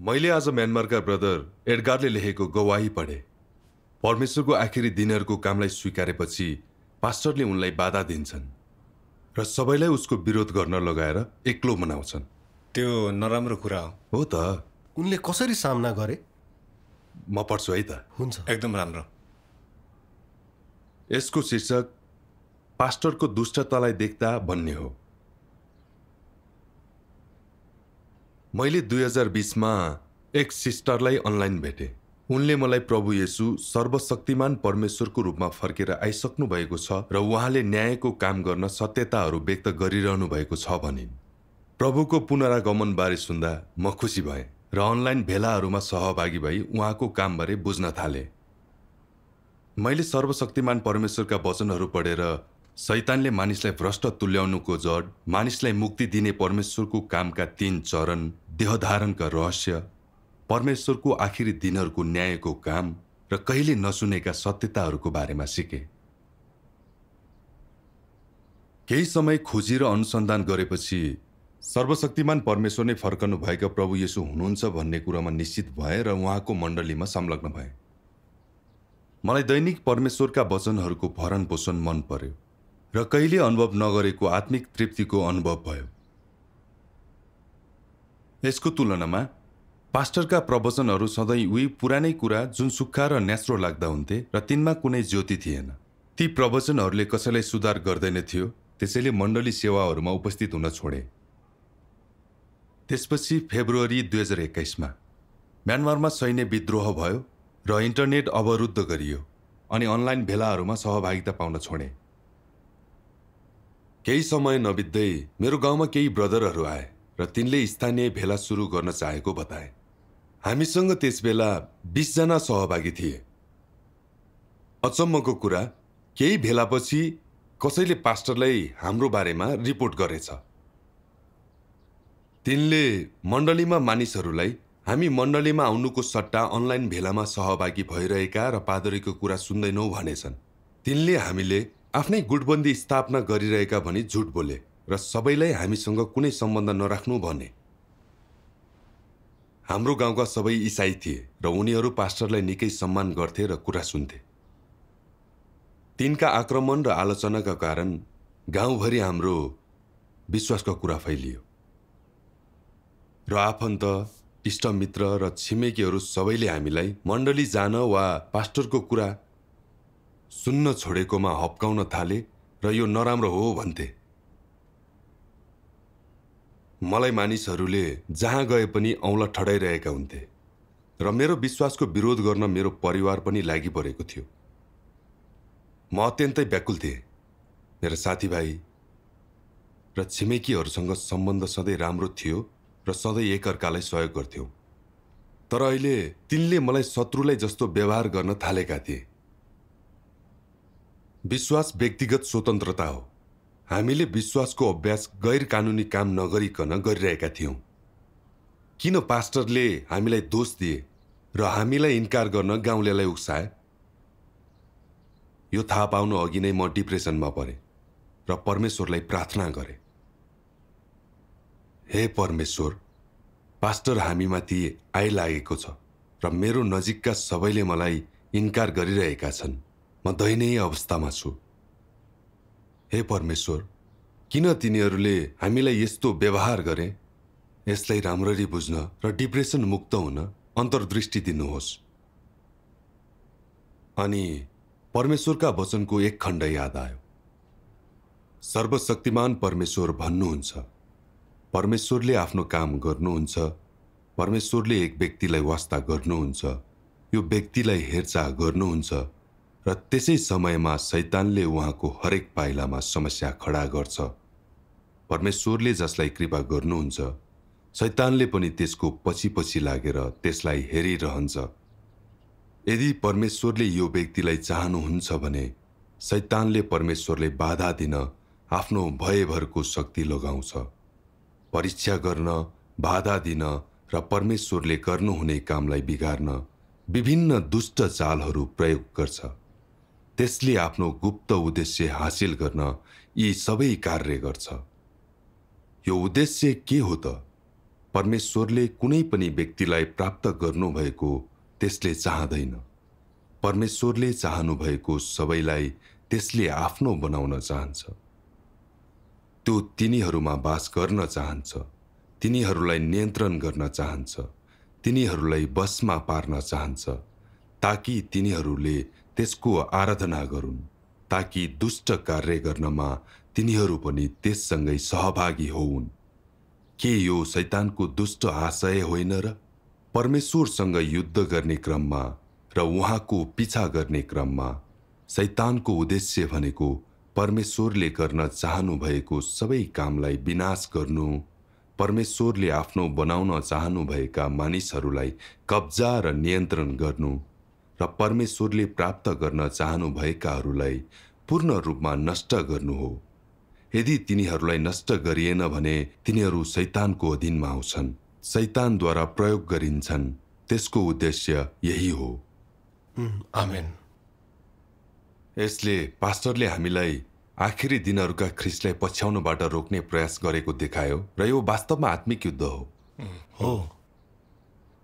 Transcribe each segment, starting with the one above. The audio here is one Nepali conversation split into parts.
मैले आज म्यानमारका ब्रदर एडगारले लेखेको गवाही पढे। परमेश्वरको आखिरी दिनहरूको कामलाई स्वीकारेपछि पास्टरले उनलाई बाधा दिन्छन् र सबैलाई उसको विरोध गर्न लगाएर एक्लो बनाउँछन्। त्यो नराम्रो कुरा हो त। उनले कसरी सामना गरे? म पढ्छु है त। हुन्छ। एकदम राम्रो। यसको शीर्षक पास्टरको दुष्टतालाई देख्दा भन्ने हो। मैले 2020 मा एक सिस्टरलाई अनलाइन भेटे। उनले मलाई प्रभु येशू सर्वशक्तिमान परमेश्वरको रूपमा फर्केर आइसक्नु भएको छ र उहाँले न्यायको काम गर्न सत्यताहरू व्यक्त गरिरहनु भएको छ भनिन्। प्रभुको पुनरागमन बारे सुन्दा म खुसी भएँ र अनलाइन भेलाहरूमा सहभागी भई उहाँको कामबारे बुझ्न थाले। मैले सर्वशक्तिमान परमेश्वरका वचनहरू पढेर शैतानले मानिसलाई भ्रष्ट तुल्याउनुको जड, मानिसलाई मुक्ति दिने परमेश्वरको कामका 3 चरण, देहधारणका रहस्य, परमेश्वरको आखिरी दिनहरूको न्यायको काम र कहिले नसुनेका सत्यताहरूको बारेमा सिके। केही समय खोजी र अनुसन्धान गरेपछि सर्वशक्तिमान परमेश्वर नै फर्कनु भएका प्रभु येशू हुनुहुन्छ भन्ने कुरामा निश्चित भए र उहाँको मण्डलीमा संलग्न भए। मलाई दैनिक परमेश्वरका वचनहरूको भरण पोषण मन पर्यो र कहिले अनुभव नगरेको आत्मिक तृप्तिको अनुभव भयो। यसको तुलनामा पास्टरका प्रवचनहरू सधैँ उही पुरानै कुरा जुन सुक्खा र न्यास्रो लाग्दा हुन्थे र तिनमा कुनै ज्योति थिएन। ती प्रवचनहरूले कसैलाई सुधार गर्दैन थियो, त्यसैले मण्डली सेवाहरूमा उपस्थित हुन छोडे। त्यसपछि फेब्रुअरी 2021 मा म्यानमारमा सैन्य विद्रोह भयो र इन्टरनेट अवरुद्ध गरियो अनि अनलाइन भेलाहरूमा सहभागिता पाउन छोडे। केही समय नबित्दै मेरो गाउँमा केही ब्रदरहरू आए र तिनले स्थानीय भेला सुरु गर्न चाहेको बताए। हामीसँग त्यसबेला 20 जना सहभागी थिए। अचम्मको कुरा, केही भेलापछि कसैले पास्टरलाई हाम्रो बारेमा रिपोर्ट गरेछ। तिनले मण्डलीमा मानिसहरूलाई हामी मण्डलीमा आउनुको सट्टा अनलाइन भेलामा सहभागी भइरहेका र पादरीको कुरा सुन्दैनौ भनेछन्। तिनले हामीले आफ्नै गुटबन्दी स्थापना गरिरहेका भनी झुट बोले र सबैलाई हामीसँग कुनै सम्बन्ध नराख्नु भने। हाम्रो गाउँका सबै इसाई थिए र उनीहरू पास्टरलाई निकै सम्मान गर्थे र कुरा सुन्थे। तिनका आक्रमण र आलोचनाका कारण गाउँभरि हाम्रो विश्वासको कुरा फैलियो र आफन्त, इष्टमित्र र छिमेकीहरू सबैले हामीलाई मण्डली जान वा पास्टरको कुरा सुन्न छोडेकोमा हप्काउन थाले र यो नराम्रो हो भन्थे। मलाई मानिसहरूले जहाँ गए पनि औँला ठडाइरहेका हुन्थे र मेरो विश्वासको विरोध गर्न मेरो परिवार पनि लागि परेको थियो। म अत्यन्तै व्याकुल थिएँ। मेरा साथीभाइ र छिमेकीहरूसँग सम्बन्ध सधैँ राम्रो थियो र सधैँ एकअर्कालाई सहयोग गर्थ्यौँ। तर अहिले तिनले मलाई शत्रुलाई जस्तो व्यवहार गर्न थालेका थिए। विश्वास व्यक्तिगत स्वतन्त्रता हो। हामीले विश्वासको अभ्यास गैर कानुनी काम नगरिकन गरिरहेका थियौँ। किन पास्टरले हामीलाई दोष दिए र हामीलाई इन्कार गर्न गाउँलेलाई उक्साए? यो थाहा पाउनु अघि नै म डिप्रेसनमा परेँ र परमेश्वरलाई प्रार्थना गरेँ। हे परमेश्वर, पास्टर हामीमाथि आइलागेको छ र मेरो नजिकका सबैले मलाई इन्कार गरिरहेका छन्। म दयनीय अवस्थामा छु। हे परमेश्वर, किन तिनीहरूले हामीलाई यस्तो व्यवहार गरे? यसलाई राम्ररी बुझ्न र डिप्रेसन मुक्त हुन अन्तर्दृष्टि दिनुहोस्। अनि परमेश्वरका वचनको एक खण्ड याद आयो। सर्वशक्तिमान परमेश्वर भन्नुहुन्छ, परमेश्वरले आफ्नो काम गर्नुहुन्छ। परमेश्वरले एक व्यक्तिलाई वास्ता गर्नुहुन्छ, यो व्यक्तिलाई हेरचाह गर्नुहुन्छ र त्यसै समयमा शैतानले उहाँको हरेक पाइलामा समस्या खडा गर्छ। परमेश्वरले जसलाई कृपा गर्नुहुन्छ, शैतानले पनि त्यसको पछि पछि लागेर त्यसलाई हेरिरहन्छ। यदि परमेश्वरले यो व्यक्तिलाई चाहनुहुन्छ भने शैतानले परमेश्वरले बाधा दिन आफ्नो भयभरको शक्ति लगाउँछ। परीक्षा गर्न, बाधा दिन र परमेश्वरले गर्नुहुने कामलाई बिगार्न विभिन्न दुष्ट चालहरू प्रयोग गर्छ। त्यसले आफ्नो गुप्त उद्देश्य हासिल गर्न यी सबै कार्य गर्छ। यो उद्देश्य के हो त? परमेश्वरले कुनै पनि व्यक्तिलाई प्राप्त गर्नुभएको त्यसले चाहँदैन। परमेश्वरले चाहनुभएको सबैलाई त्यसले आफ्नो बनाउन चाहन्छ। त्यो तिनीहरूमा बास गर्न चाहन्छ, तिनीहरूलाई नियन्त्रण गर्न चाहन्छ, तिनीहरूलाई बसमा पार्न चाहन्छ, ताकि तिनीहरूले त्यसको आराधना गरून्, ताकि दुष्ट कार्य गर्नमा तिनीहरू पनि त्यससँगै सहभागी होउन्। के यो शैतानको दुष्ट आशय होइन र? परमेश्वरसँग युद्ध गर्ने क्रममा र उहाँको पिछा गर्ने क्रममा शैतानको उद्देश्य भनेको परमेश्वरले गर्न चाहनु भएको सबै कामलाई विनाश गर्नु, परमेश्वरले आफ्नो बनाउन चाहनुभएका मानिसहरूलाई कब्जा र नियन्त्रण गर्नु र परमेश्वरले प्राप्त गर्न चाहनुभएकाहरूलाई पूर्ण रूपमा नष्ट गर्नु हो। यदि तिनीहरूलाई नष्ट गरिएन भने तिनीहरू शैतानको अधीनमा आउँछन्, शैतानद्वारा प्रयोग गरिन्छन्। त्यसको उद्देश्य यही हो। आमेन। यसले पास्टरले हामीलाई आखिरी दिनहरूका ख्रिस्टलाई पछ्याउनबाट रोक्ने प्रयास गरेको देखायो र यो वास्तवमा आत्मिक युद्ध हो।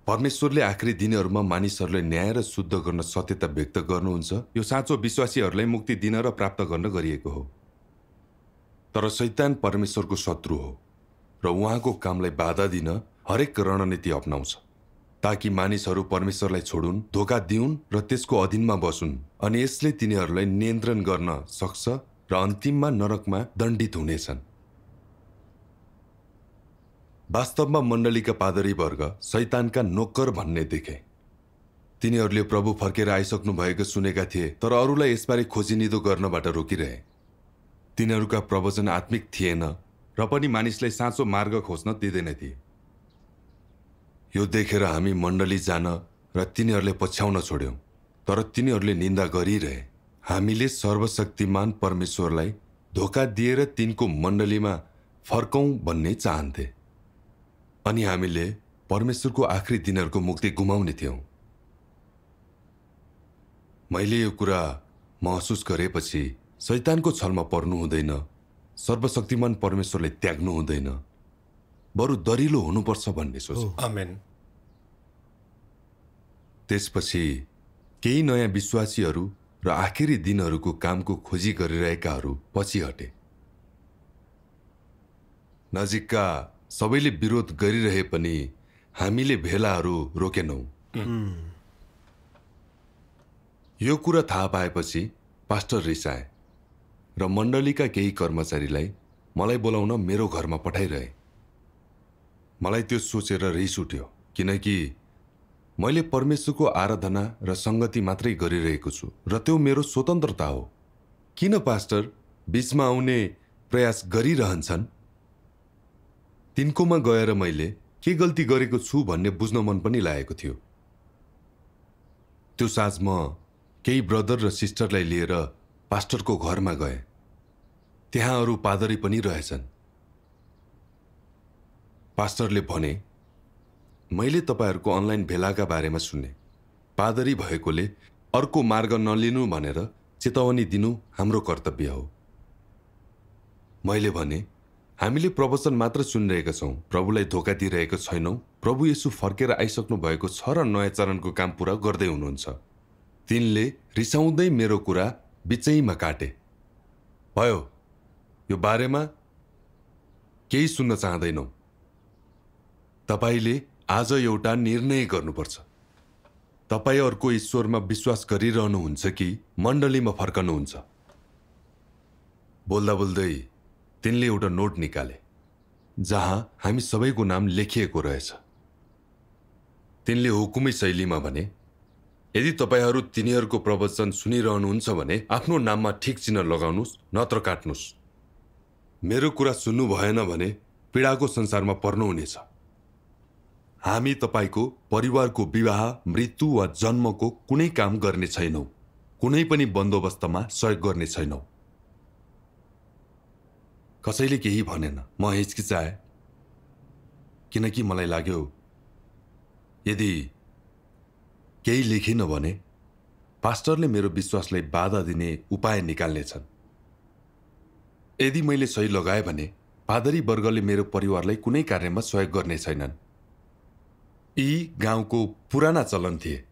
परमेश्वरले आखिरी दिनहरूमा मानिसहरूलाई न्याय र शुद्ध गर्न सत्यता व्यक्त गर्नुहुन्छ। यो साँचो विश्वासीहरूलाई मुक्ति दिन र प्राप्त गर्न गरिएको हो। तर शैतान परमेश्वरको शत्रु हो र उहाँको कामलाई बाधा दिन हरेक रणनीति अपनाउँछ, ताकि मानिसहरू परमेश्वरलाई छोडुन्, धोका दिउन् र त्यसको अधीनमा बसुन्, अनि यसले तिनीहरूलाई नियन्त्रण गर्न सक्छ र अन्तिममा नरकमा दण्डित हुनेछन्। वास्तवमा मण्डलीका पादरी वर्ग शैतानका नोकर भन्ने देखे। तिनीहरूले प्रभु फर्केर आइसक्नु भएको सुनेका थिए, तर अरूलाई यसबारे खोजिनिदो गर्नबाट रोकिरहे। तिनीहरूका प्रवचन आत्मिक थिएन र पनि मानिसलाई साँचो मार्ग खोज्न दिँदैन थिए। यो देखेर हामी मण्डली जान र तिनीहरूले पछ्याउन छोड्यौं, तर तिनीहरूले निन्दा गरिरहे। हामीले सर्वशक्तिमान परमेश्वरलाई धोका दिएर तिनको मण्डलीमा फर्कौं भन्ने चाहन्थे, अनि हामीले परमेश्वरको आखिरी दिनहरूको मुक्ति गुमाउने थियौं। मैले यो कुरा महसुस गरेपछि शैतानको छलमा पर्नु हुँदैन, सर्वशक्तिमान परमेश्वरले त्याग्नु हुँदैन, बरु दरिलो हुनुपर्छ भन्ने सोच। आमेन। त्यसपछि केही नयाँ विश्वासीहरू र आखिरी दिनहरूको कामको खोजी गरिरहेकाहरू पछि हटे। नजिकका सबैले विरोध गरिरहे पनि हामीले भेलाहरू रोकेनौं। यो कुरा थाहा पाएपछि पास्टर रिसाए र मण्डलीका केही कर्मचारीलाई मलाई बोलाउन मेरो घरमा पठाइरहे। मलाई त्यो सोचेर रिस उठ्यो, किनकि मैले परमेश्वरको आराधना र संगति मात्रै गरिरहेको छु र त्यो मेरो स्वतन्त्रता हो। किन पास्टर बीचमा आउने प्रयास गरिरहन्छन्? तिनकोमा गएर मैले के गल्ती गरेको छु भन्ने बुझ्न मन पनि लागेको थियो। त्यो साँझ म केही ब्रदर र सिस्टरलाई लिएर पास्टरको घरमा गए। त्यहाँ अरू पादरी पनि रहेछन्। पास्टरले भने, मैले तपाईहरूको अनलाइन भेलाका बारेमा सुने। पादरी भएकोले अर्को मार्ग नलिनु भनेर चेतावनी दिनु हाम्रो कर्तव्य हो। मैले भने, हामीले प्रवचन मात्र सुनिरहेका छौं, प्रभुलाई धोका दिइरहेको छैनौं। प्रभु येशू फर्केर आइसक्नु भएको छ र नयाँ चरणको काम पूरा गर्दै हुनुहुन्छ। तिनले रिसाउँदै मेरो कुरा बिचैमा काटे। भयो, यो बारेमा केही सुन्न चाहँदैनौ। तपाईले आज एउटा निर्णय गर्नुपर्छ। तपाई अर्को ईश्वरमा विश्वास गरिरहनुहुन्छ कि मण्डलीमा फर्कनुहुन्छ? बोल्दा बोल्दै तिनले एउटा नोट निकाले जहाँ हामी सबैको नाम लेखिएको रहेछ। तिनले हुकुमी शैलीमा भने, यदि तपाईहरू तिनीहरूको प्रवचन सुनिरहनुहुन्छ भने आफ्नो नाममा ठिक चिन्ह लगाउनुस्, नत्र काट्नुस्। मेरो कुरा सुन्नु भएन भने पीडाको संसारमा पर्नुहुनेछ। हामी तपाईको परिवारको विवाह, मृत्यु वा जन्मको कुनै काम गर्ने छैनौं, कुनै पनि बन्दोबस्तमा सहयोग गर्ने छैनौं। कसैले केही भनेन। म हिचकिचाए, किनकि मलाई लाग्यो यदि केही लेखिन भने पास्टरले मेरो विश्वासलाई बाधा दिने उपाय निकाल्नेछन्। यदि मैले सही लगाए भने पादरी वर्गले मेरो परिवारलाई कुनै कार्यमा सहयोग गर्ने छैनन्। यी गाउँको पुराना चलन थिए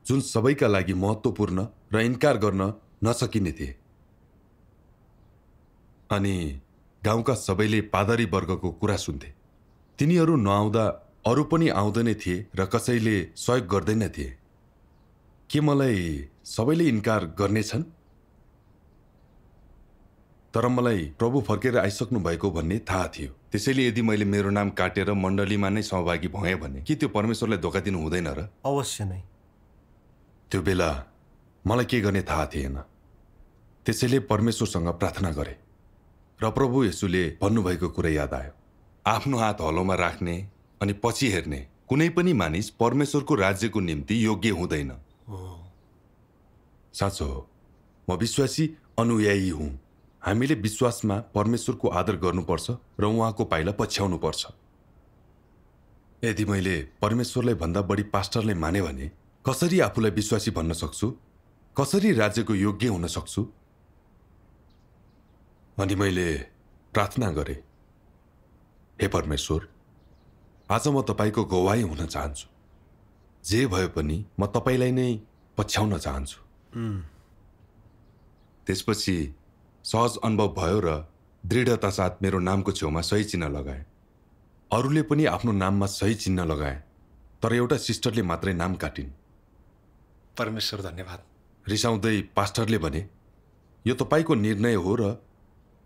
जुन सबैका लागि महत्त्वपूर्ण र इन्कार गर्न नसकिने थिए। अनि गाउँका सबैले पादरी वर्गको कुरा सुन्थे। तिनीहरू नआउँदा अरू पनि आउँदैन थिए र कसैले सहयोग गर्दैन थिए। के मलाई सबैले इन्कार गर्नेछन्? तर मलाई प्रभु फर्केर आइसक्नु भएको भन्ने थाहा थियो। त्यसैले यदि मैले मेरो नाम काटेर मण्डलीमा नै सहभागी भएँ भने के त्यो परमेश्वरलाई धोका दिनु हुँदैन र? अवश्य नै। त्यो बेला मलाई के गर्ने थाहा थिएन। त्यसैले परमेश्वरसँग प्रार्थना गरेँ र प्रभु येशूले भन्नुभएको कुरा याद आयो। आफ्नो हात हलोमा राख्ने अनि पछि हेर्ने कुनै पनि मानिस परमेश्वरको राज्यको निम्ति योग्य हुँदैन। साँचो हो, म विश्वासी अनुयायी हुँ। हामीले विश्वासमा परमेश्वरको आदर गर्नुपर्छ र उहाँको पाइला पछ्याउनुपर्छ। यदि मैले परमेश्वरलाई भन्दा बढी पास्टरलाई माने भने कसरी आफूलाई विश्वासी भन्न सक्छु? कसरी राज्यको योग्य हुन सक्छु? अनि मैले प्रार्थना गरेँ, हे परमेश्वर, आज म तपाईको गवाही हुन चाहन्छु। जे भए पनि म तपाईलाई नै पछ्याउन चाहन्छु। त्यसपछि सहज अनुभव भयो र दृढता साथ मेरो नामको छेउमा सही चिन्ह लगाए। अरूले पनि आफ्नो नाममा सही चिन्ह लगाए, तर एउटा सिस्टरले मात्रै नाम काटिन्। परमेश्वर धन्यवाद। रिसाउँदै पास्टरले भने, यो तपाईको निर्णय हो र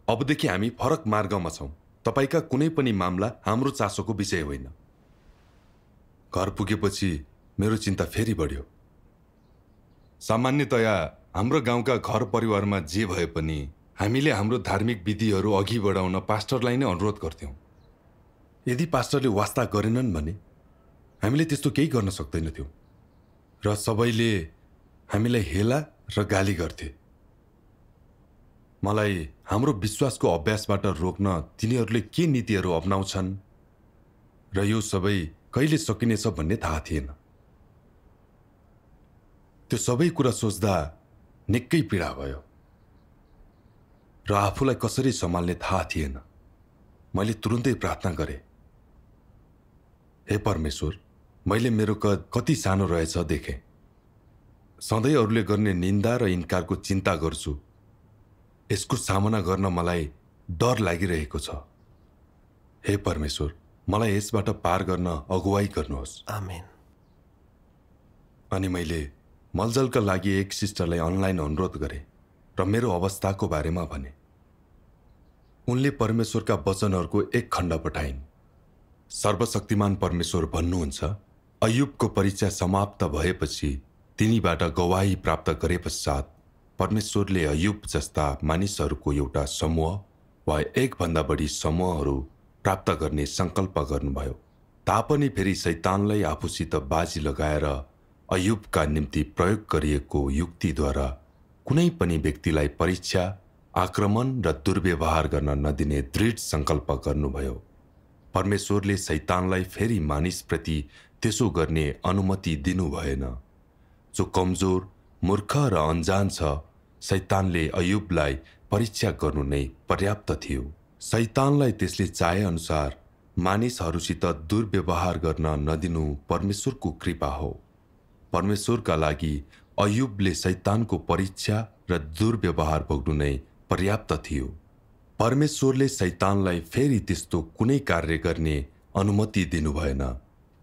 अबदेखि हामी फरक मार्गमा छौँ। तपाईका कुनै पनि मामला हाम्रो चासोको विषय होइन। घर पुगेपछि मेरो चिन्ता फेरि बढ्यो। सामान्यतया हाम्रो गाउँका घर परिवारमा जे भए पनि हामीले हाम्रो धार्मिक विधिहरू अघि बढाउन पास्टरलाई नै अनुरोध गर्थ्यौँ। यदि पास्टरले वास्ता गरेनन् भने हामीले त्यस्तो केही गर्न सक्दैनथ्यौँ र सबैले हामीलाई हेला र गाली गर्थे। मलाई हाम्रो विश्वासको अभ्यासबाट रोक्न तिनीहरूले के नीतिहरू अपनाउँछन् र यो सबै कहिले सकिनेछ भन्ने थाहा थिएन। त्यो सबै कुरा सोच्दा निकै पीडा भयो र आफूलाई कसरी सम्हाल्ने थाहा थिएन। मैले तुरुन्तै प्रार्थना गरेँ, हे परमेश्वर, मैले मेरो कद कति सानो रहेछ देखेँ। सधैँ अरूले गर्ने निन्दा र इन्कारको चिन्ता गर्छु। यसको सामना गर्न मलाई डर लागिरहेको छ। हे परमेश्वर, मलाई यसबाट पार गर्न अगुवाई गर्नुहोस्। आमेन। अनि मैले मलजलका लागि एक सिस्टरलाई अनलाइन अनुरोध गरेँ र मेरो अवस्थाको बारेमा भने। उनले परमेश्वरका वचनहरूको एक खण्ड पठाइन्। सर्वशक्तिमान परमेश्वर भन्नुहुन्छ, अय्युबको परीक्षा समाप्त भएपछि तिनीबाट गवाही प्राप्त गरे पश्चात परमेश्वरले अय्युब जस्ता मानिसहरूको एउटा समूह वा एकभन्दा बढी समूहहरू प्राप्त गर्ने सङ्कल्प गर्नुभयो। तापनि फेरि शैतानलाई आफूसित बाजी लगाएर अय्युबका निम्ति प्रयोग गरिएको युक्तिद्वारा कुनै पनि व्यक्तिलाई परीक्षा, आक्रमण र दुर्व्यवहार गर्न नदिने दृढ सङ्कल्प गर्नुभयो। परमेश्वरले शैतानलाई फेरि मानिसप्रति त्यसो गर्ने अनुमति दिनु भएन। जो कमजोर, मूर्ख र अनजान छ, शैतानले अय्युबलाई परीक्षा गर्नु नै पर्याप्त थियो। शैतानलाई त्यसले चाहे अनुसार मानिसहरूसित दुर्व्यवहार गर्न नदिनु परमेश्वरको कृपा हो। परमेश्वरका लागि अय्युबले शैतानको परीक्षा र दुर्व्यवहार भोग्नु नै पर्याप्त थियो। परमेश्वरले शैतानलाई फेरि त्यस्तो कुनै कार्य गर्ने अनुमति दिनु भएन,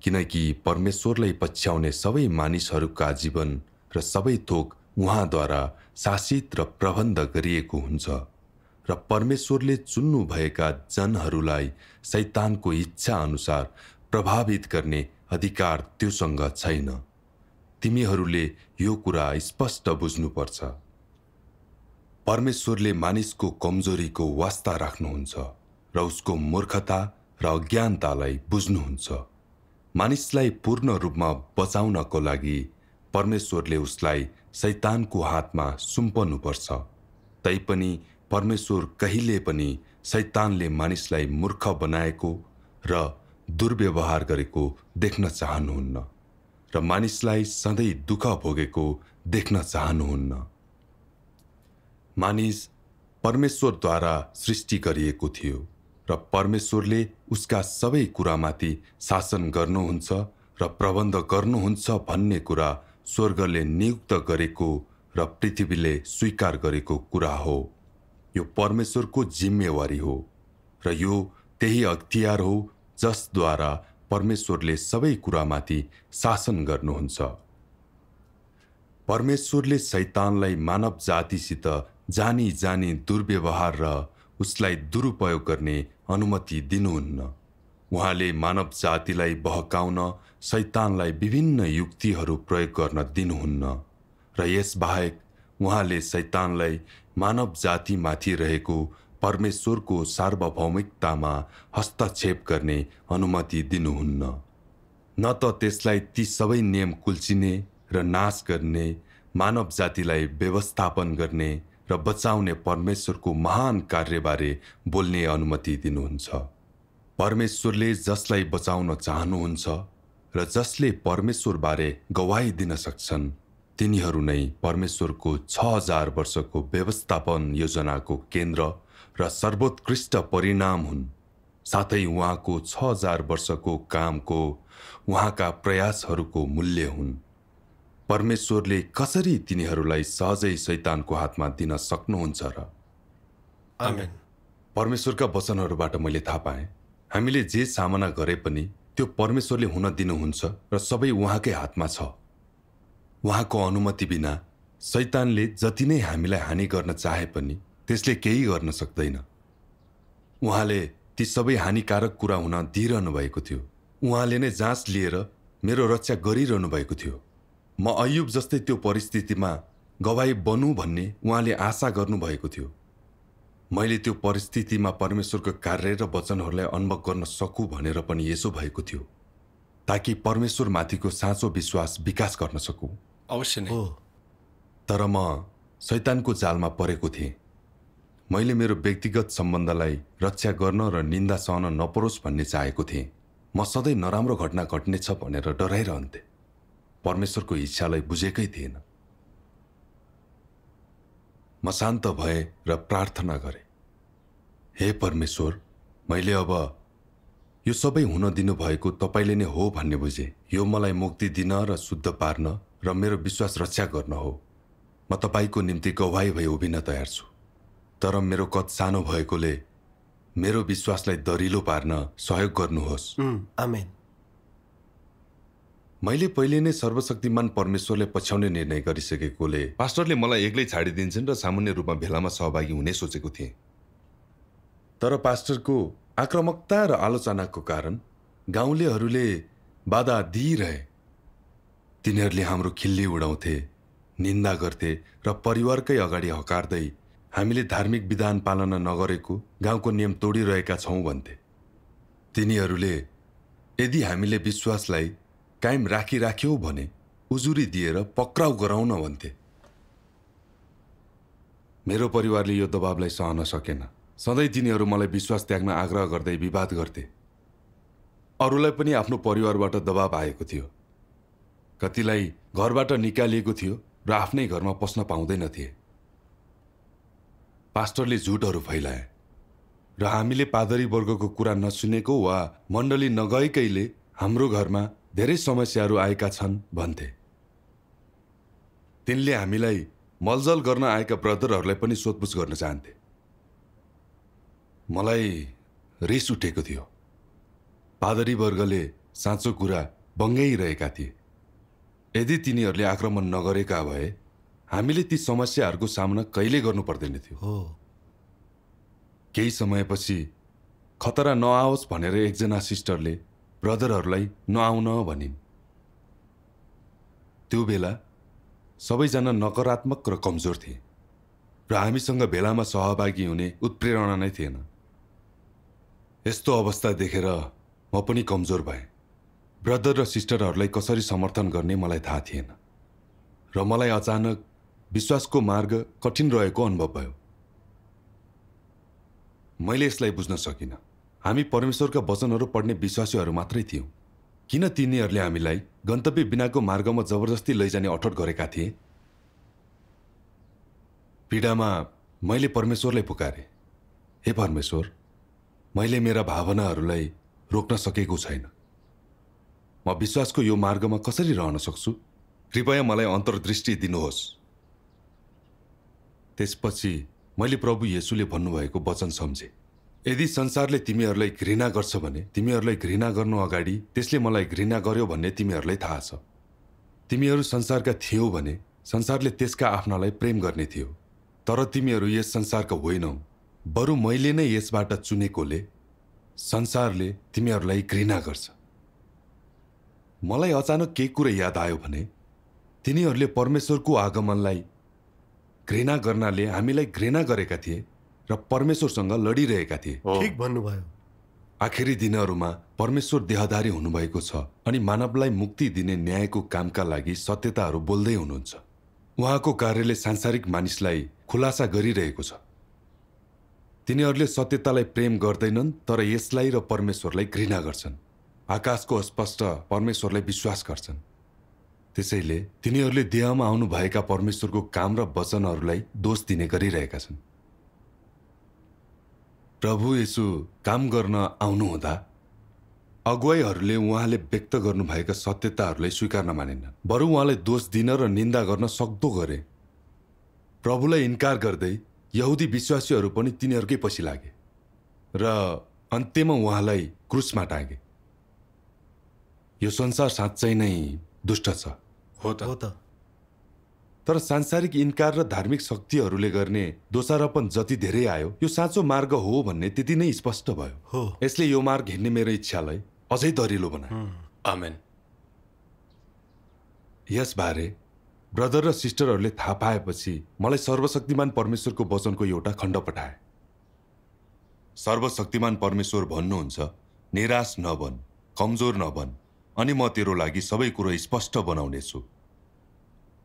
किनकि परमेश्वरलाई पछ्याउने सबै मानिसहरूका जीवन र सबै थोक उहाँद्वारा शासित र प्रबन्ध गरिएको हुन्छ र परमेश्वरले चुन्नु भएका जनहरूलाई शैतानको इच्छा अनुसार प्रभावित गर्ने अधिकार त्योसँग छैन। तिमीहरूले यो कुरा स्पष्ट बुझ्नुपर्छ। परमेश्वरले मानिसको कमजोरीको वास्ता राख्नुहुन्छ र उसको मूर्खता र अज्ञानतालाई बुझ्नुहुन्छ। मानिसलाई पूर्ण रूपमा बचाउनको लागि परमेश्वरले उसलाई शैतानको हातमा सुम्पनुपर्छ। तैपनि परमेश्वर कहिले पनि शैतानले मानिसलाई मूर्ख बनाएको र दुर्व्यवहार गरेको देख्न चाहनुहुन्न र मानिसलाई सधैँ दुःख भोगेको देख्न चाहनुहुन्न। मानिस परमेश्वरद्वारा सृष्टि गरिएको थियो र परमेश्वरले उसका सबै कुरामाथि शासन गर्नुहुन्छ र प्रबन्ध गर्नुहुन्छ भन्ने कुरा स्वर्गले नियुक्त गरेको र पृथ्वीले स्वीकार गरेको कुरा हो। यो परमेश्वरको जिम्मेवारी हो र यो त्यही अख्तियार हो जसद्वारा परमेश्वरले सबै कुरामाथि शासन गर्नुहुन्छ। परमेश्वरले शैतानलाई मानव जातिसित जानी जानी दुर्व्यवहार र उसलाई दुरुपयोग गर्ने अनुमति दिनुहुन्न। उहाँले मानव जातिलाई बहकाउन शैतानलाई विभिन्न युक्तिहरू प्रयोग गर्न दिनुहुन्न र यसबाहेक उहाँले शैतानलाई मानव जातिमाथि रहेको परमेश्वरको सार्वभौमिकतामा हस्तक्षेप गर्ने अनुमति दिनुहुन्न। न त त्यसलाई ती सबै नियम कुल्चिने र नाश गर्ने, मानव जातिलाई व्यवस्थापन गर्ने र बचाउने परमेश्वरको महान कार्यबारे बोल्ने अनुमति दिनुहुन्छ। परमेश्वरले जसलाई बचाउन चाहनुहुन्छ र जसले परमेश्वरबारे गवाही दिन सक्छन् तिनीहरू नै परमेश्वरको 6000 वर्षको व्यवस्थापन योजनाको केन्द्र र सर्वोत्कृष्ट परिणाम हुन्। साथै उहाँको 6000 वर्षको कामको उहाँका प्रयासहरूको मूल्य हुन्। परमेश्वरले कसरी तिनीहरूलाई सहजै शैतानको हातमा दिन सक्नुहुन्छ र? आमेन। परमेश्वरका वचनहरूबाट मैले थाहा पाएँ हामीले जे सामना गरे पनि त्यो परमेश्वरले हुन दिनुहुन्छ र सबै उहाँकै हातमा छ। उहाँको अनुमति बिना शैतानले जति नै हामीलाई हानि गर्न चाहे पनि त्यसले केही गर्न सक्दैन। उहाँले ती सबै हानिकारक कुरा हुन दिइरहनु भएको थियो। उहाँले नै जाँच लिएर मेरो रक्षा गरिरहनु भएको थियो। म अय्युब जस्तै त्यो परिस्थितिमा गवाही बनूँ भन्ने उहाँले आशा गर्नुभएको थियो। मैले त्यो परिस्थितिमा परमेश्वरको कार्य र वचनहरूलाई अनुभव गर्न सकूँ भनेर पनि यसो भएको थियो ताकि परमेश्वरमाथिको साँचो विश्वास विकास गर्न सकूँ। अवश्य नै। तर म शैतानको जालमा परेको थिएँ। मैले मेरो व्यक्तिगत सम्बन्धलाई रक्षा गर्न र निन्दा सहन नपरोस् भन्ने चाहेको थिएँ। म सधैँ नराम्रो घटना घट्नेछ भनेर डराइरहन्थेँ। परमेश्वरको इच्छालाई बुझेकै थिएन। म शान्त भएँ र प्रार्थना गरेँ, हे परमेश्वर, मैले अब यो सबै हुन दिनुभएको तपाईँले नै हो भन्ने बुझेँ। यो मलाई मुक्ति दिन र शुद्ध पार्न र मेरो विश्वास रक्षा गर्न हो। म तपाईँको निम्ति गवाही भई उभिन तयार छु। तर मेरो कद सानो भएकोले मेरो विश्वासलाई दरिलो पार्न सहयोग गर्नुहोस्। आमेन। मैले पहिले नै सर्वशक्तिमान परमेश्वरले पछ्याउने निर्णय गरिसकेकोले पास्टरले मलाई एक्लै छाडिदिन्छन् र सामान्य रूपमा भेलामा सहभागी हुने सोचेको थिएँ। तर पास्टरको आक्रामकता र आलोचनाको कारण गाउँलेहरूले बाधा दिइरहे। तिनीहरूले हाम्रो खिल्ली उडाउँथे, निन्दा गर्थे र परिवारकै अगाडि हकार्दै हामीले धार्मिक विधान पालना नगरेको, गाउँको नियम तोडिरहेका छौँ भन्थे। तिनीहरूले यदि हामीले विश्वासलाई कायम राखिराख्यौ भने उजुरी दिएर पक्राउ गराउन भन्थे। मेरो परिवारले यो दबावलाई सहन सकेन। सधैँ तिनीहरू मलाई विश्वास त्याग्न आग्रह गर्दै विवाद गर्थे। अरूलाई पनि आफ्नो परिवारबाट दबाव आएको थियो। कतिलाई घरबाट निकालिएको थियो र आफ्नै घरमा पस्न पाउँदैनथे। पास्टरले झुटहरू फैलाए र हामीले पादरी वर्गको कुरा नसुनेको वा मण्डली नगएकैले हाम्रो घरमा धेरै समस्याहरू आएका छन् भन्थे। तिनले हामीलाई मलजल गर्न आएका ब्रदरहरूलाई पनि सोधपुछ गर्न चाहन्थे। मलाई रिस उठेको थियो। पादरी वर्गले साँचो कुरा बङ्गाइरहेका थिए। यदि तिनीहरूले आक्रमण नगरेका भए हामीले ती समस्याहरूको सामना कहिले गर्नु पर्दैन थियो। केही समयपछि खतरा नआओस् भनेर एकजना सिस्टरले ब्रदरहरूलाई नआउन भनिन्। त्यो बेला सबैजना नकारात्मक र कमजोर थिए र हामीसँग भेलामा सहभागी हुने उत्प्रेरणा नै थिएन। यस्तो अवस्था देखेर म पनि कमजोर भएँ। ब्रदर र सिस्टरहरूलाई कसरी समर्थन गर्ने मलाई थाहा थिएन र मलाई अचानक विश्वासको मार्ग कठिन रहेको अनुभव भयो। मैले यसलाई बुझ्न सकिनँ। हामी परमेश्वरका वचनहरू पढ्ने विश्वासीहरू मात्रै थियौँ। किन तिनीहरूले हामीलाई गन्तव्य बिनाको मार्गमा जबरजस्ती लैजाने अठोट गरेका थिए? पीडामा मैले परमेश्वरलाई पुकारेँ, हे परमेश्वर, मैले मेरा भावनाहरूलाई रोक्न सकेको छैन। म विश्वासको यो मार्गमा कसरी रहन सक्छु? कृपया मलाई अन्तर्दृष्टि दिनुहोस्। त्यसपछि मैले प्रभु येशूले भन्नुभएको वचन सम्झे। यदि संसारले तिमीहरूलाई घृणा गर्छ भने तिमीहरूलाई घृणा गर्नु अगाडि त्यसले मलाई घृणा गर्यो भन्ने तिमीहरूलाई थाहा छ। तिमीहरू संसारका थियौ भने संसारले त्यसका आफ्नालाई प्रेम गर्ने थियो। तर तिमीहरू यस संसारका होइनौ, बरु मैले नै यसबाट चुनेकोले संसारले तिमीहरूलाई घृणा गर्छ। मलाई अचानक केही कुरा याद आयो भने तिनीहरूले परमेश्वरको आगमनलाई घृणा गर्नाले हामीलाई घृणा गरेका थिए र परमेश्वरसँग लडिरहेका थिए। ठीक भन्नुभयो। आखिरी दिनहरूमा परमेश्वर देहधारी हुनुभएको छ अनि मानवलाई मुक्ति दिने न्यायको कामका लागि सत्यताहरू बोल्दै हुनुहुन्छ। उहाँको कार्यले सांसारिक मानिसलाई खुलासा गरिरहेको छ। तिनीहरूले सत्यतालाई प्रेम गर्दैनन् तर यसलाई र परमेश्वरलाई घृणा गर्छन्। आकाशको स्पष्ट परमेश्वरलाई विश्वास गर्छन्। त्यसैले तिनीहरूले देहमा आउनुभएका परमेश्वरको काम र वचनहरूलाई दोष दिने गरिरहेका छन्। प्रभु येशू काम गर्न आउनुहुँदा अगुवाईहरूले उहाँले व्यक्त गर्नुभएका सत्यताहरूलाई स्वीकार्न मानेनन्, बरु उहाँलाई दोष दिन र निन्दा गर्न सक्दो गरे। प्रभुलाई इन्कार गर्दै यहुदी विश्वासीहरू पनि तिनीहरूकै पछि लागे र अन्त्यमा उहाँलाई क्रुसमा टाँगे। यो संसार साँच्चै नै दुष्ट छ। हो त। तर सांसारिक इन्कार र धार्मिक शक्तिहरूले गर्ने दोषारोपण जति धेरै आयो, यो साँचो मार्ग हो भन्ने त्यति नै स्पष्ट भयो। हो। यसले यो मार्ग हिँड्ने मेरो इच्छालाई अझै दरिलो बनायो। आमेन। यसबारे ब्रदर र सिस्टरहरूले थाहा पाएपछि मलाई सर्वशक्तिमान परमेश्वरको वचनको एउटा खण्ड पठाए। सर्वशक्तिमान परमेश्वर भन्नुहुन्छ, निराश नबन, कमजोर नबन, अनि म तेरो लागि सबै कुरो स्पष्ट बनाउनेछु।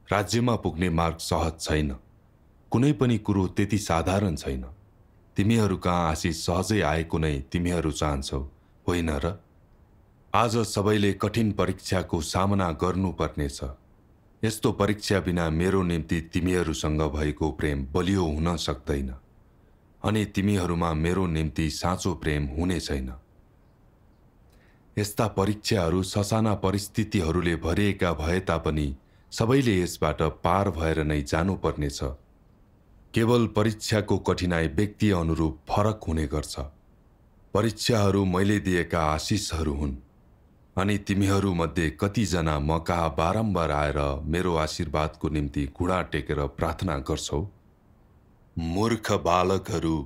राज्यमा पुग्ने मार्ग सहज छैन, कुनै पनि कुरो त्यति साधारण छैन। तिमीहरू कहाँ आशिष सहजै आएको नै तिमीहरू चाहन्छौ, होइन र? आज सबैले कठिन परीक्षाको सामना गर्नुपर्नेछ। यस्तो परीक्षा बिना मेरो निम्ति तिमीहरूसँग भएको प्रेम बलियो हुन सक्दैन अनि तिमीहरूमा मेरो निम्ति साँचो प्रेम हुने छैन। यस्ता परीक्षाहरू ससाना परिस्थितिहरूले भरिएका भए तापनि सबैले यसबाट पार भएर नै जानुपर्नेछ। केवल परीक्षाको कठिनाई व्यक्ति अनुरूप फरक हुने गर्छ। परीक्षाहरू मैले दिएका आशिषहरू हुन् अनि तिमीहरूमध्ये कतिजना म कहाँ बारम्बार आएर मेरो आशीर्वादको निम्ति घुँडा टेकेर प्रार्थना गर्छौ? मूर्ख बालकहरू,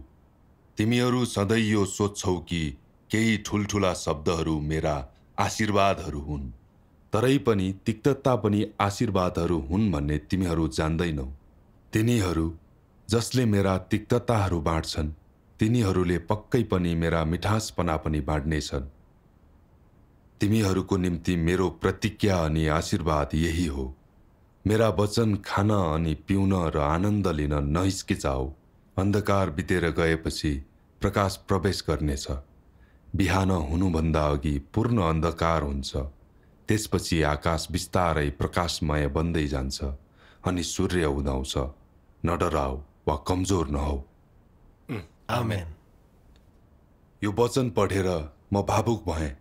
तिमीहरू सधैँ यो सोच्छौ कि केही ठुल्ठुला शब्दहरू मेरा आशीर्वादहरू हुन्, तरै पनि तिक्तता पनि आशीर्वादहरू हुन् भन्ने तिमीहरू जान्दैनौ। तिनीहरू जसले मेरा तिक्तताहरू बाँड्छन् तिनीहरूले पक्कै पनि मेरा मिठासपना पनि बाँड्नेछन्। तिमीहरूको निम्ति मेरो प्रतिज्ञा अनि आशीर्वाद यही हो, मेरा वचन खान अनि पिउन र आनन्द लिन नहिचकिचाऊ। अन्धकार बितेर गएपछि प्रकाश प्रवेश गर्नेछ। बिहान हुनुभन्दा अघि पूर्ण अन्धकार हुन्छ, त्यसपछि आकाश बिस्तारै प्रकाशमय बन्दै जान्छ अनि सूर्य उदाउँछ। न डराऊ वा कमजोर नहौ। आमेन। यो वचन पढेर म भावुक भएँ।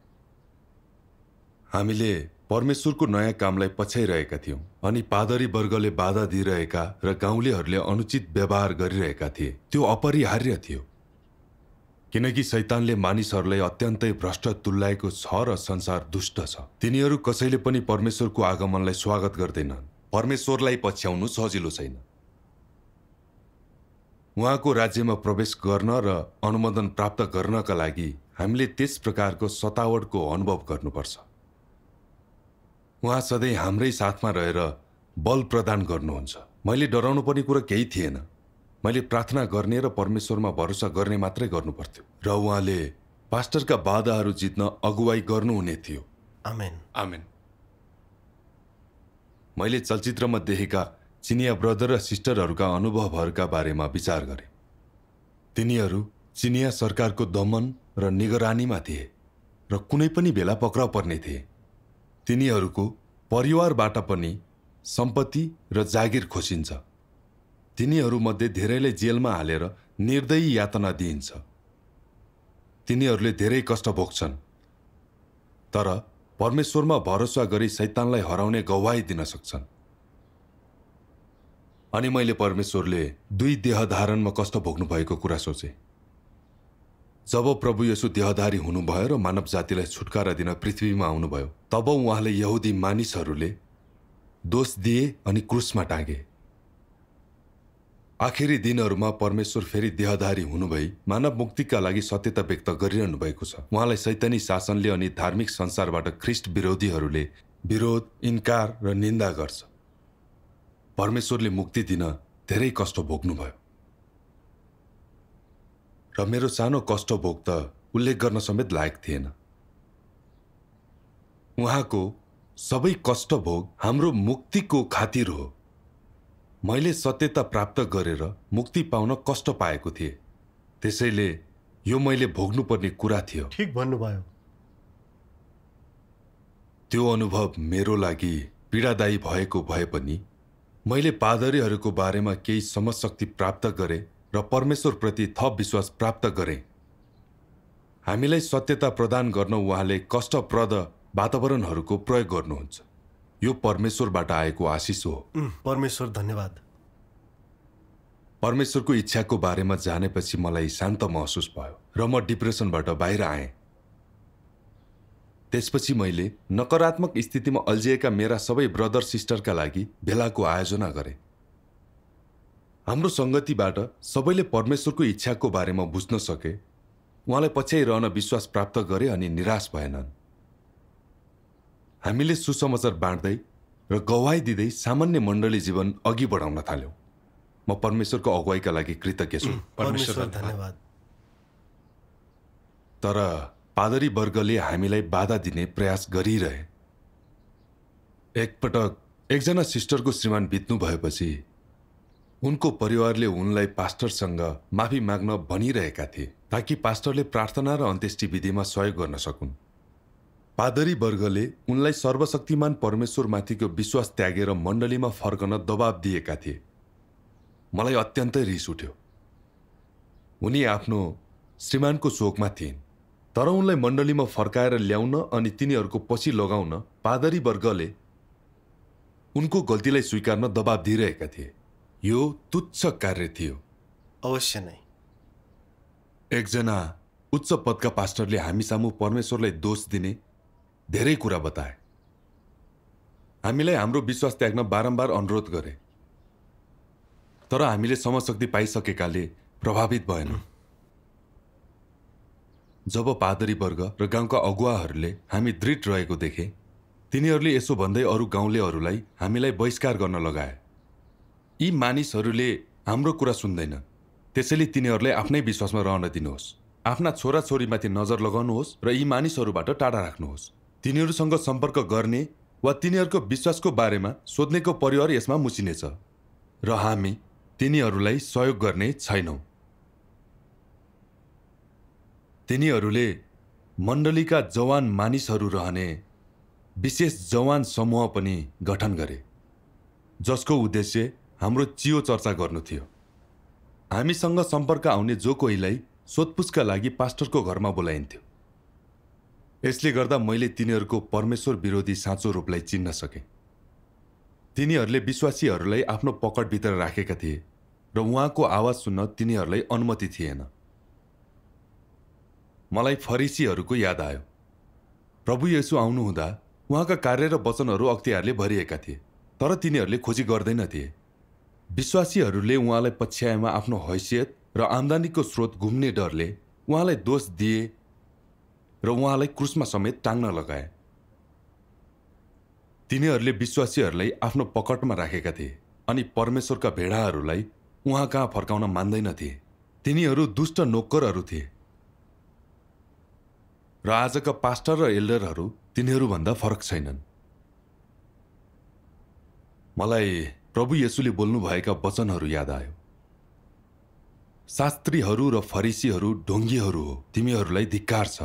हामीले परमेश्वरको नयाँ कामलाई पछ्याइरहेका थियौँ अनि पादरी वर्गले बाधा दिइरहेका र गाउँलेहरूले अनुचित व्यवहार गरिरहेका थिए। त्यो अपरिहार्य थियो किनकि शैतानले मानिसहरूलाई अत्यन्तै भ्रष्ट तुल्याएको छ र संसार दुष्ट छ। तिनीहरू कसैले पनि परमेश्वरको आगमनलाई स्वागत गर्दैनन्। परमेश्वरलाई पछ्याउनु सजिलो छैन। उहाँको राज्यमा प्रवेश गर्न र अनुमोदन प्राप्त गर्नका लागि हामीले त्यस प्रकारको सतावटको अनुभव गर्नुपर्छ। उहाँ सधैँ हाम्रै साथमा रहेर बल प्रदान गर्नुहुन्छ। मैले डराउनु पर्ने कुरा केही थिएन। मैले प्रार्थना गर्ने र परमेश्वरमा भरोसा गर्ने मात्रै गर्नुपर्थ्यो र उहाँले पास्टरका बाधाहरू जित्न अगुवाई गर्नुहुने थियो। आमेन। आमेन। मैले चलचित्रमा देखेका चिनिया ब्रदर र सिस्टरहरूका अनुभवहरूका बारेमा विचार गरेँ। तिनीहरू चिनिया सरकारको दमन र निगरानीमा थिए र कुनै पनि बेला पक्राउ पर्ने थिए। तिनीहरूको परिवारबाट पनि सम्पत्ति र जागिर खोसिन्छ। तिनीहरूमध्ये धेरैलाई जेलमा हालेर निर्दयी यातना दिइन्छ। तिनीहरूले धेरै कष्ट भोग्छन्, तर परमेश्वरमा भरोसा गरी शैतानलाई हराउने गवाही दिन सक्छन्। अनि मैले परमेश्वरले 2 देहधारणमा कष्ट भोग्नु भएको कुरा सोचे। जब प्रभु येशू देहधारी हुनुभयो र मानव जातिलाई छुटकारा दिन पृथ्वीमा आउनुभयो, तब उहाँले यहुदी मानिसहरूले दोष दिए अनि क्रुसमा टाँगे। आखिरी दिनहरूमा परमेश्वर फेरि देहधारी हुनुभई मानव मुक्तिका लागि सत्यता व्यक्त गरिरहनु भएको छ। उहाँलाई शैतानी शासनले अनि धार्मिक संसारबाट ख्रिस्ट विरोधीहरूले विरोध, इन्कार र निन्दा गर्छ। परमेश्वरले मुक्ति दिन धेरै कष्ट भोग्नुभयो र मेरो सानो कष्ट भोग त उल्लेख गर्न समेत लायक थिएन। उहाँको सबै कष्ट भोग हाम्रो मुक्तिको खातिर हो। मैले सत्यता प्राप्त गरेर मुक्ति पाउन कष्ट पाएको थिएँ, त्यसैले यो मैले भोग्नुपर्ने कुरा थियो। ठिक भन्नुभयो। त्यो अनुभव मेरो लागि पीडादायी भएको भए पनि मैले पादरीहरूको बारेमा केही समझशक्ति प्राप्त गरेँ र परमेश्वरप्रति थप विश्वास प्राप्त गरेँ। हामीलाई सत्यता प्रदान गर्न उहाँले कष्टप्रद वातावरणहरूको प्रयोग गर्नुहुन्छ। यो परमेश्वरबाट आएको आशिष हो। परमेश्वर धन्यवाद। परमेश्वरको इच्छाको बारेमा जानेपछि मलाई शान्त महसुस भयो र म डिप्रेसनबाट बाहिर आएँ। त्यसपछि मैले नकारात्मक स्थितिमा अल्झिएका मेरा सबै ब्रदर सिस्टरका लागि भेलाको आयोजना गरेँ। हाम्रो सङ्गतिबाट सबैले परमेश्वरको इच्छाको बारेमा बुझ्न सके, उहाँलाई पछ्याइरहन विश्वास प्राप्त गरे अनि निराश भएनन्। हामीले सुसमाचार बाँड्दै र गवाही दिँदै सामान्य मण्डली जीवन अघि बढाउन थाल्यौँ। म परमेश्वरको अगुवाईका लागि कृतज्ञ छु। परमेश्वर धन्यवाद। तर पादरी वर्गले हामीलाई बाधा दिने प्रयास गरिरहे। एकपटक एकजना सिस्टरको श्रीमान बित्नु भएपछि उनको परिवारले उनलाई पास्टरसँग माफी माग्न भनिरहेका थिए ताकि पास्टरले प्रार्थना र अन्त्येष्टि विधिमा सहयोग गर्न सकुन्। पादरी वर्गले उनलाई सर्वशक्तिमान परमेश्वरमाथिको विश्वास त्यागेर मण्डलीमा फर्कन दबाब दिएका थिए। मलाई अत्यन्तै रिस उठ्यो। उनी आफ्नो श्रीमानको शोकमा थिइन्, तर उनलाई मण्डलीमा फर्काएर ल्याउन अनि तिनीहरूको पछि लगाउन पादरी वर्गले उनको गल्तीलाई स्वीकार्न दबाब दिइरहेका थिए। यो तुच्छ कार्य थियो। अवश्य नै। एकजना उच्च पदका पास्टरले हामी सामु परमेश्वरलाई दोष दिने धेरै कुरा बताए। हामीलाई हाम्रो विश्वास त्याग्न बारम्बार अनुरोध गरे, तर हामीले समशक्ति पाइसकेकाले प्रभावित भएनौँ। जब पादरी वर्ग र गाउँका अगुवाहरूले हामी दृढ रहेको देखे, तिनीहरूले यसो भन्दै अरू गाउँलेहरूलाई हामीलाई बहिष्कार गर्न लगाए। यी मानिसहरूले हाम्रो कुरा सुन्दैनन्, त्यसैले तिनीहरूलाई आफ्नै विश्वासमा रहन दिनुहोस्। आफ्ना छोराछोरीमाथि नजर लगाउनुहोस् र यी मानिसहरूबाट टाढा राख्नुहोस्। तिनीहरूसँग सम्पर्क गर्ने वा तिनीहरूको विश्वासको बारेमा सोध्नेको परिवार यसमा मुसिनेछ र हामी तिनीहरूलाई सहयोग गर्ने छैनौँ। तिनीहरूले मण्डलीका जवान मानिसहरू रहने विशेष जवान समूह पनि गठन गरे, जसको उद्देश्य हाम्रो चियो चर्चा गर्नु थियो। हामीसँग सम्पर्क आउने जो कोहीलाई सोधपुछका लागि पास्टरको घरमा बोलाइन्थ्यो। यसले गर्दा मैले तिनीहरूको परमेश्वर विरोधी साँचो रूपलाई चिन्न सकेँ। तिनीहरूले विश्वासीहरूलाई आफ्नो पकडभित्र राखेका थिए र उहाँको आवाज सुन्न तिनीहरूलाई अनुमति थिएन। मलाई फरिसीहरूको याद आयो। प्रभु येशू आउनुहुँदा उहाँका कार्य र वचनहरू अख्तियारले भरिएका थिए, तर तिनीहरूले खोजी गर्दैनथे। विश्वासीहरूले उहाँलाई पछ्याएमा आफ्नो हैसियत र आम्दानीको स्रोत घुम्ने डरले उहाँलाई दोष दिए र उहाँलाई क्रुसमा समेत टाङ्न लगाए। तिनीहरूले विश्वासीहरूलाई आफ्नो पकडमा राखेका थिए अनि परमेश्वरका भेडाहरूलाई उहाँ कहाँ फर्काउन मान्दैनथे। तिनीहरू दुष्ट नोकरहरू थिए र आजका पास्टर र एल्डरहरू तिनीहरूभन्दा फरक छैनन्। मलाई प्रभु येशूले बोल्नुभएका वचनहरू याद आयो। शास्त्रीहरू र फरिसीहरू ढोङ्गीहरू हो, तिमीहरूलाई धिक्कार छ,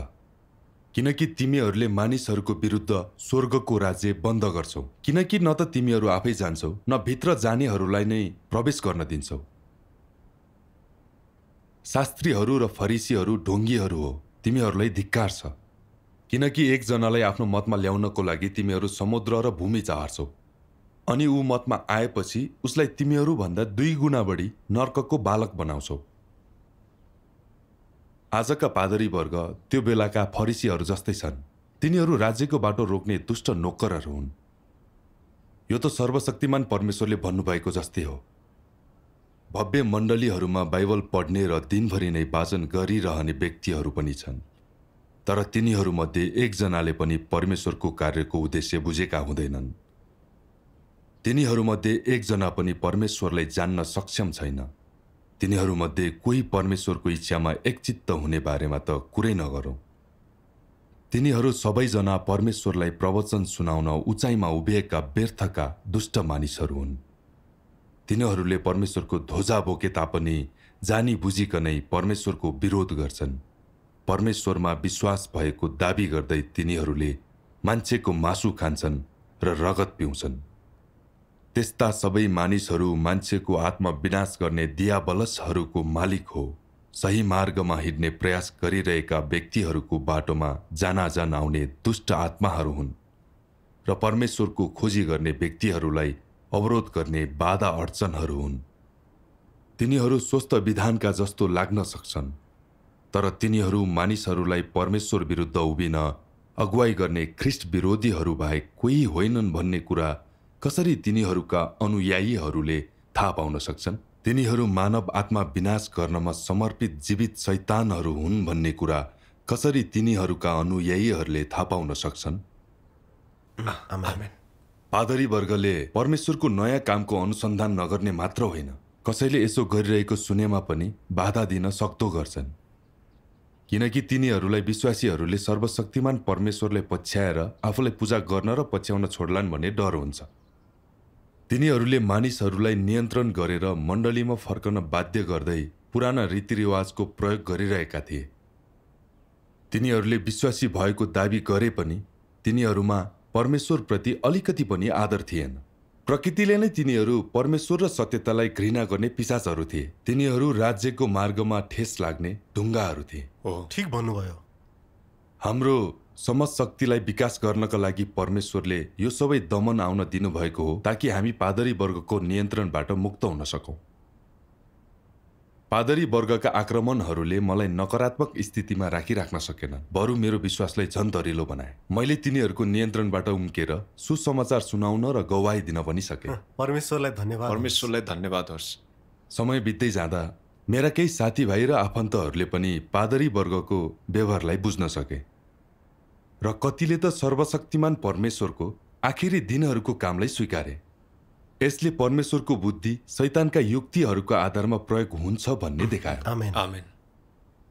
किनकि तिमीहरूले मानिसहरूको विरुद्ध स्वर्गको राज्य बन्द गर्छौ। किनकि न त तिमीहरू आफै जान्छौ, न भित्र जानेहरूलाई नै प्रवेश गर्न दिन्छौ। शास्त्रीहरू र फरिसीहरू ढोङ्गीहरू हो, तिमीहरूलाई धिक्कार छ, किनकि एकजनालाई आफ्नो मतमा ल्याउनको लागि तिमीहरू समुद्र र भूमि चाहर्छौ, अनि ऊ मतमा आएपछि उसलाई तिमीहरूभन्दा 2 गुणा बढी नर्कको बालक बनाउँछौ। आजका पादरी वर्ग त्यो बेलाका फरिसीहरू जस्तै छन्। तिनीहरू राज्यको बाटो रोक्ने दुष्ट नोकरहरू हुन्। यो त सर्वशक्तिमान परमेश्वरले भन्नुभएको जस्तै हो। भव्य मण्डलीहरूमा बाइबल पढ्ने र दिनभरि नै वाचन गरिरहने व्यक्तिहरू पनि छन्, तर तिनीहरूमध्ये एकजनाले पनि परमेश्वरको कार्यको उद्देश्य बुझेका हुँदैनन्। तिनीहरूमध्ये एकजना पनि परमेश्वरलाई जान्न सक्षम छैन। तिनीहरूमध्ये कोही परमेश्वरको इच्छामा एकचित्त हुने बारेमा त कुरै नगरौँ। तिनीहरू सबैजना परमेश्वरलाई प्रवचन सुनाउन उचाइमा उभिएका व्यर्थका दुष्ट मानिसहरू हुन्। तिनीहरूले परमेश्वरको ध्वजा बोके तापनि जानी बुझिकनै परमेश्वरको विरोध गर्छन्। परमेश्वरमा विश्वास भएको दाबी गर्दै तिनीहरूले मान्छेको मासु खान्छन् र रगत पिउँछन्। त्यस्ता सबै मानिसहरू मान्छेको आत्मा विनाश गर्ने दियाबलसहरूको मालिक हो। सही मार्गमा हिँड्ने प्रयास गरिरहेका व्यक्तिहरूको बाटोमा जानाजान आउने दुष्ट आत्माहरू हुन् र परमेश्वरको खोजी गर्ने व्यक्तिहरूलाई अवरोध गर्ने बाधा अडचनहरू हुन्। तिनीहरू स्वस्थ विधानका जस्तो लाग्न सक्छन्, तर तिनीहरू मानिसहरूलाई परमेश्वर विरुद्ध उभिन अगुवाई गर्ने ख्रिस्ट विरोधीहरू बाहेक कोही होइनन् भन्ने कुरा कसरी तिनीहरूका अनुयायीहरूले थाहा पाउन सक्छन्? तिनीहरू मानव आत्मा विनाश गर्नमा समर्पित जीवित शैतानहरू हुन् भन्ने कुरा कसरी तिनीहरूका अनुयायीहरूले थाहा पाउन सक्छन्? आमेन। पादरी वर्गले परमेश्वरको नयाँ कामको अनुसन्धान नगर्ने मात्र होइन, कसैले यसो गरिरहेको सुनेमा पनि बाधा दिन सक्दो गर्छन्, किनकि तिनीहरूलाई विश्वासीहरूले सर्वशक्तिमान परमेश्वरलाई पछ्याएर आफूलाई पूजा गर्न र पछ्याउन छोड्लान् भन्ने डर हुन्छ। तिनीहरूले मानिसहरूलाई नियन्त्रण गरेर मण्डलीमा फर्कन बाध्य गर्दै पुराना रीतिरिवाजको प्रयोग गरिरहेका थिए। तिनीहरूले विश्वासी भएको दाबी गरे पनि तिनीहरूमा परमेश्वरप्रति अलिकति पनि आदर थिएन। प्रकृतिले नै तिनीहरू परमेश्वर र सत्यतालाई घृणा गर्ने पिशाचहरू थिए। तिनीहरू राज्यको मार्गमा ठेस लाग्ने ढुङ्गाहरू थिए। ठीक भन्नुभयो। हाम्रो समझ शक्तिलाई विकास गर्नका लागि परमेश्वरले यो सबै दमन आउन दिनुभएको हो, ताकि हामी पादरी वर्गको नियन्त्रणबाट मुक्त हुन सकौं। पादरी वर्गका आक्रमणहरूले मलाई नकारात्मक स्थितिमा राखिराख्न सकेनन्, बरु मेरो विश्वासलाई झन दरिलो बनाए। मैले तिनीहरूको नियन्त्रणबाट उम्केर सुसमाचार सुनाउन र गवाही दिन पनि सके। परमेश्वरलाई धन्यवाद। परमेश्वरलाई धन्यवाद होस्। समय बित्दै जाँदा मेरा केही साथीभाइ र आफन्तहरूले पनि पादरी वर्गको व्यवहारलाई बुझ्न सके र कतिले त सर्वशक्तिमान परमेश्वरको आखिरी दिनहरूको कामलाई स्वीकारे। यसले परमेश्वरको बुद्धि शैतानका युक्तिहरूको आधारमा प्रयोग हुन्छ भन्ने देखायो। आमेन। आमेन।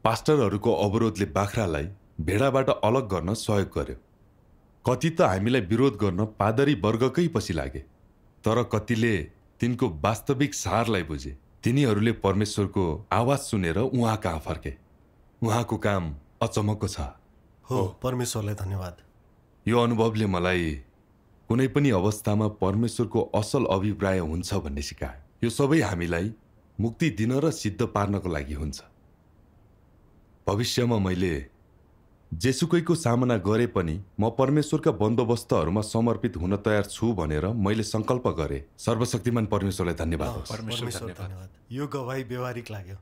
पास्टरहरूको अवरोधले बाख्रालाई भेडाबाट अलग गर्न सहयोग गर्यो। कति त हामीलाई विरोध गर्न पादरी वर्गकै पछि लागे, तर कतिले तिनको वास्तविक सारलाई बुझे। तिनीहरूले परमेश्वरको आवाज सुनेर उहाँ कहाँ फर्के। उहाँको काम अचम्मको छ। हो, परमेश्वरलाई धन्यवाद। यो अनुभवले मलाई कुनै पनि अवस्थामा परमेश्वरको असल अभिप्राय हुन्छ भन्ने सिकायो। यो सबै हामीलाई मुक्ति दिन र सिद्ध पार्नको लागि हुन्छ। भविष्यमा मैले जेसुकैको सामना गरे पनि म परमेश्वरका बन्दोबस्तहरूमा समर्पित हुन तयार छु भनेर मैले संकल्प गरे। सर्वशक्तिमान परमेश्वरलाई धन्यवाद। परमेश्वर धन्यवाद। यो गवाही व्यवहारिक लाग्यो।